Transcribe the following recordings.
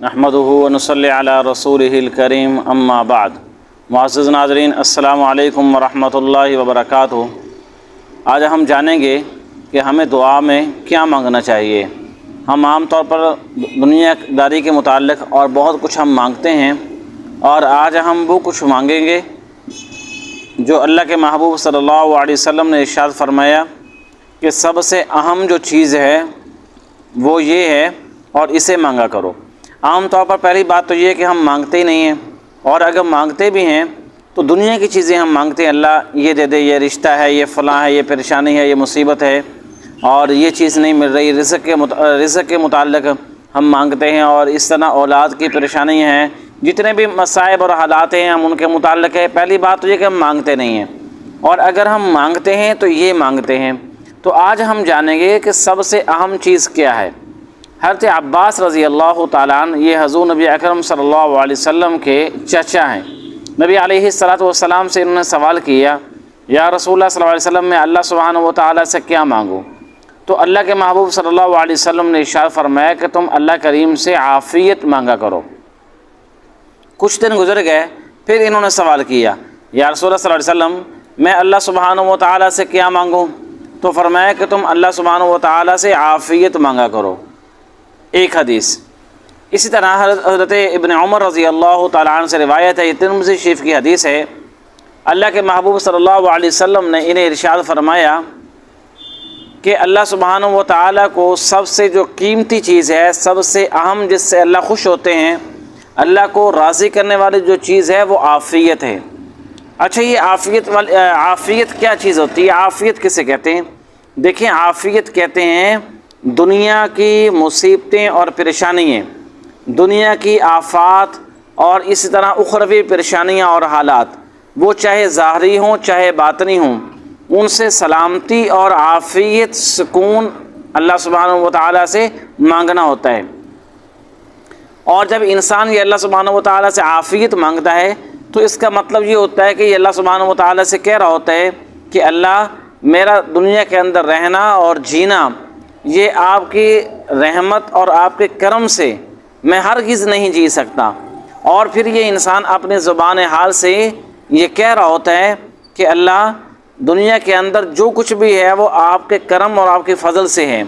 نحمدہ ونصلی علی رسولہ الکریم اما بعد۔ معزز ناظرین، السلام علیکم ورحمۃ اللہ وبرکاتہ۔ آج ہم جانیں گے کہ ہمیں دعا میں کیا مانگنا چاہیے۔ ہم عام طور پر دنیا داری کے متعلق اور بہت کچھ ہم مانگتے ہیں، اور آج ہم وہ کچھ مانگیں گے جو اللہ کے محبوب صلی اللہ علیہ وسلم نے ارشاد فرمایا کہ سب سے اہم جو چیز ہے وہ یہ ہے اور اسے مانگا کرو۔ عام طور پر پہلی بات تو یہ ہے کہ ہم مانگتے ہی نہیں ہیں، اور اگر مانگتے بھی ہیں تو دنیا کی چیزیں ہم مانگتے ہیں، اللہ یہ دے دے، یہ رشتہ ہے، یہ فلاں ہے، یہ پریشانی ہے، یہ مصیبت ہے، اور یہ چیز نہیں مل رہی۔ رزق کے متعلق ہم مانگتے ہیں، اور اس طرح اولاد کی پریشانی ہیں، جتنے بھی مصائب اور حالات ہیں ہم ان کے متعلق ہے۔ پہلی بات تو یہ کہ ہم مانگتے نہیں ہیں، اور اگر ہم مانگتے ہیں تو یہ مانگتے ہیں۔ تو آج ہم جانیں گے کہ سب سے اہم چیز کیا ہے۔ حضرت عباس رضی اللہ تعالیٰ عنہ، یہ حضور نبی اکرم صلی اللہ علیہ وسلم کے چچا ہیں۔ نبی علیہ السلام سے انہوں نے سوال کیا، یا رسول اللہ صلی اللہ علیہ وسلم، میں اللہ سبحانہ و تعالیٰ سے کیا مانگوں؟ تو اللہ کے محبوب صلی اللہ علیہ وسلم نے ارشاد فرمایا کہ تم اللہ کریم سے عافیت مانگا کرو۔ کچھ دن گزر گئے، پھر انہوں نے سوال کیا، یا رسول اللہ صلی اللہ علیہ وسلم، میں اللہ سبحانہ و تعالیٰ سے کیا مانگوں؟ تو فرمایا کہ تم اللہ سبحانہ و تعالیٰ سے عافیت مانگا کرو۔ ایک حدیث۔ اسی طرح حضرت ابن عمر رضی اللہ تعالیٰ عنہ سے روایت ہے، یہ ترمذی شریف کی حدیث ہے، اللہ کے محبوب صلی اللہ علیہ وسلم نے انہیں ارشاد فرمایا کہ اللہ سبحانہ و تعالیٰ کو سب سے جو قیمتی چیز ہے، سب سے اہم، جس سے اللہ خوش ہوتے ہیں، اللہ کو راضی کرنے والی جو چیز ہے وہ عافیت ہے۔ اچھا، یہ عافیت کیا چیز ہوتی ہے؟ عافیت کسے کہتے ہیں؟ دیکھیں، عافیت کہتے ہیں دنیا کی مصیبتیں اور پریشانیاں، دنیا کی آفات اور اسی طرح اخروی پریشانیاں اور حالات، وہ چاہے ظاہری ہوں چاہے باطنی ہوں، ان سے سلامتی اور عافیت، سکون اللہ سبحانہ و تعالیٰ سے مانگنا ہوتا ہے۔ اور جب انسان یہ اللہ سبحانہ و تعالیٰ سے عافیت مانگتا ہے تو اس کا مطلب یہ ہوتا ہے کہ یہ اللہ سبحانہ و تعالیٰ سے کہہ رہا ہوتا ہے کہ اللہ، میرا دنیا کے اندر رہنا اور جینا یہ آپ کی رحمت اور آپ کے کرم سے میں ہرگز نہیں جی سکتا۔ اور پھر یہ انسان اپنی زبان حال سے یہ کہہ رہا ہوتا ہے کہ اللہ، دنیا کے اندر جو کچھ بھی ہے وہ آپ کے کرم اور آپ کے فضل سے ہے،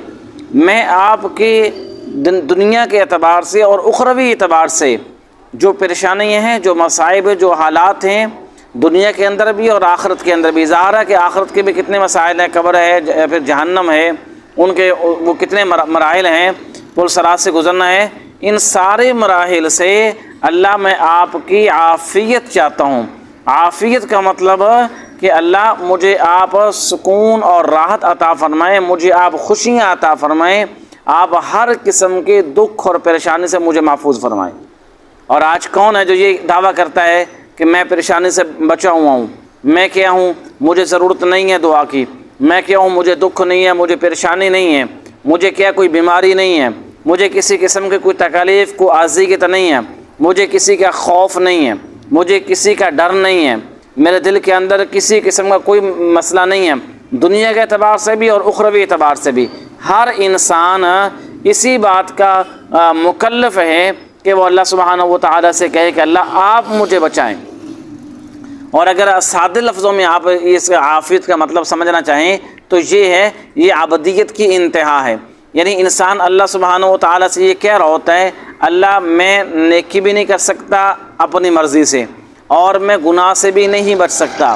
میں آپ کی دنیا کے اعتبار سے اور اخروی اعتبار سے جو پریشانیاں ہیں، جو مصائب، جو حالات ہیں دنیا کے اندر بھی اور آخرت کے اندر بھی، ظاہر ہے کہ آخرت کے بھی کتنے مسائل ہیں، قبر ہے، پھر جہنم ہے، ان کے وہ کتنے مراحل ہیں، پل صراط سے گزرنا ہے، ان سارے مراحل سے اللہ، میں آپ کی عافیت چاہتا ہوں۔ عافیت کا مطلب کہ اللہ، مجھے آپ سکون اور راحت عطا فرمائیں، مجھے آپ خوشیاں عطا فرمائیں، آپ ہر قسم کے دکھ اور پریشانی سے مجھے محفوظ فرمائیں۔ اور آج کون ہے جو یہ دعویٰ کرتا ہے کہ میں پریشانی سے بچا ہوا ہوں، میں کیا ہوں، مجھے ضرورت نہیں ہے دعا کی، میں کیا ہوں، مجھے دکھ نہیں ہے، مجھے پریشانی نہیں ہے، مجھے کیا کوئی بیماری نہیں ہے، مجھے کسی قسم کی کوئی تکلیف کو عارضی کی تو نہیں ہے، مجھے کسی کا خوف نہیں ہے، مجھے کسی کا ڈر نہیں ہے، میرے دل کے اندر کسی قسم کا کوئی مسئلہ نہیں ہے، دنیا کے اعتبار سے بھی اور اخروی اعتبار سے بھی۔ ہر انسان اسی بات کا مکلف ہے کہ وہ اللہ سبحانہ و تعالیٰ سے کہے کہ اللہ، آپ مجھے بچائیں۔ اور اگر سادہ لفظوں میں آپ اس عافیت کا مطلب سمجھنا چاہیں تو یہ ہے، یہ عبدیت کی انتہا ہے۔ یعنی انسان اللہ سبحانہ و تعالیٰ سے یہ کہہ رہا ہوتا ہے، اللہ، میں نیکی بھی نہیں کر سکتا اپنی مرضی سے، اور میں گناہ سے بھی نہیں بچ سکتا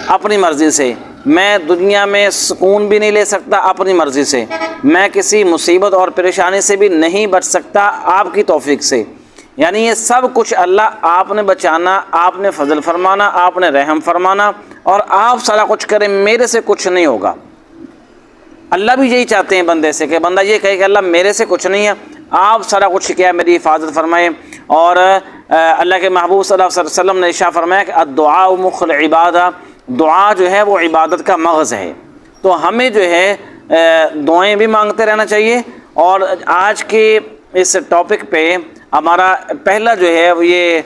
اپنی مرضی سے، میں دنیا میں سکون بھی نہیں لے سکتا اپنی مرضی سے، میں کسی مصیبت اور پریشانی سے بھی نہیں بچ سکتا آپ کی توفیق سے۔ یعنی یہ سب کچھ اللہ، آپ نے بچانا، آپ نے فضل فرمانا، آپ نے رحم فرمانا، اور آپ سارا کچھ کریں، میرے سے کچھ نہیں ہوگا۔ اللہ بھی یہی چاہتے ہیں بندے سے کہ بندہ یہ کہے کہ اللہ، میرے سے کچھ نہیں ہے، آپ سارا کچھ کیا، میری حفاظت فرمائیں۔ اور اللہ کے محبوب صلی اللہ علیہ وسلم نے ارشاد فرمایا کہ الدعاء مخ العبادہ، دعا جو ہے وہ عبادت کا مغز ہے۔ تو ہمیں جو ہے دعائیں بھی مانگتے رہنا چاہیے۔ اور آج کے اس ٹاپک پہ ہمارا پہلا جو ہے وہ یہ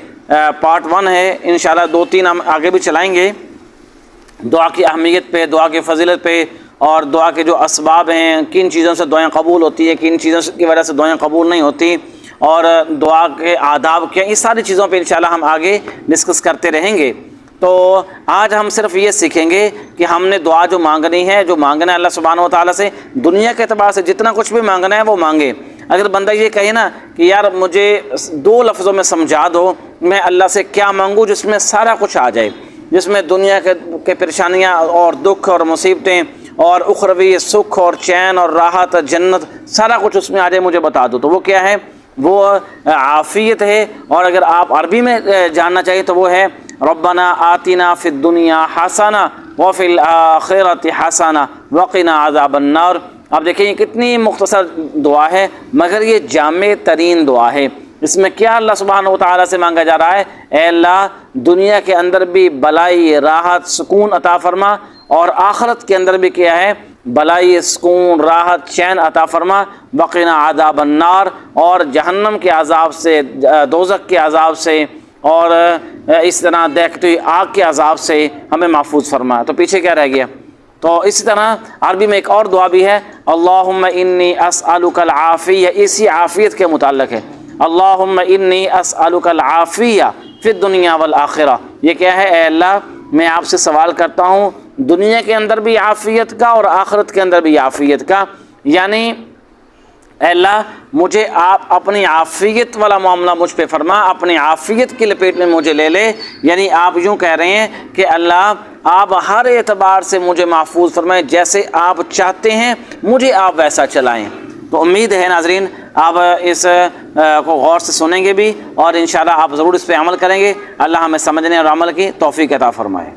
پارٹ 1 ہے، انشاءاللہ 2-3 ہم آگے بھی چلائیں گے، دعا کی اہمیت پہ، دعا کی فضیلت پہ، اور دعا کے جو اسباب ہیں، کن چیزوں سے دعائیں قبول ہوتی ہیں، کن چیزوں کی وجہ سے دعائیں قبول نہیں ہوتی، اور دعا کے آداب کیا، یہ ساری چیزوں پہ انشاءاللہ ہم آگے ڈسکس کرتے رہیں گے۔ تو آج ہم صرف یہ سیکھیں گے کہ ہم نے دعا جو مانگنی ہے، جو مانگنا ہے اللہ سبحانہ و تعالیٰ سے، دنیا کے اعتبار سے جتنا کچھ بھی مانگنا ہے وہ مانگے۔ اگر بندہ یہ کہے نا کہ یار مجھے 2 لفظوں میں سمجھا دو میں اللہ سے کیا مانگوں جس میں سارا کچھ آ جائے، جس میں دنیا کے پریشانیاں اور دکھ اور مصیبتیں اور اخروی سکھ اور چین اور راحت جنت سارا کچھ اس میں آ جائے، مجھے بتا دو، تو وہ کیا ہے؟ وہ عافیت ہے۔ اور اگر آپ عربی میں جاننا چاہیے تو وہ ہے ربنا آتنا فی الدنیا حسنہ وفی الآخرۃ حسنہ وقنا عذاب النار۔ آپ دیکھیں یہ کتنی مختصر دعا ہے مگر یہ جامع ترین دعا ہے۔ اس میں کیا اللہ سبحانہ و تعالیٰ سے مانگا جا رہا ہے؟ اے اللہ دنیا کے اندر بھی بلائی راحت سکون عطا فرما، اور آخرت کے اندر بھی کیا ہے؟ بلائی سکون راحت چین عطا فرما، وقنا عذاب النار، اور جہنم کے عذاب سے، دوزخ کے عذاب سے، اور اس طرح دیکھتے ہوئی آگ کے عذاب سے ہمیں محفوظ فرما۔ تو پیچھے کیا رہ گیا؟ تو اسی طرح عربی میں ایک اور دعا بھی ہے، اللہم انی اسألک العافیہ، اسی عافیت کے متعلق ہے، اللہم انی اسألک العافیہ فی الدنیا والآخرہ۔ یہ کیا ہے؟ اے اللہ میں آپ سے سوال کرتا ہوں دنیا کے اندر بھی عافیت کا اور آخرت کے اندر بھی عافیت کا، یعنی اے اللہ مجھے آپ اپنی عافیت والا معاملہ مجھ پہ فرما، اپنی عافیت کی لپیٹ میں مجھے لے لے۔ یعنی آپ یوں کہہ رہے ہیں کہ اللہ آپ ہر اعتبار سے مجھے محفوظ فرمائیں، جیسے آپ چاہتے ہیں مجھے آپ ویسا چلائیں۔ تو امید ہے ناظرین آپ اس کو غور سے سنیں گے بھی، اور انشاءاللہ آپ ضرور اس پہ عمل کریں گے۔ اللہ ہمیں سمجھنے اور عمل کی توفیق عطا فرمائے۔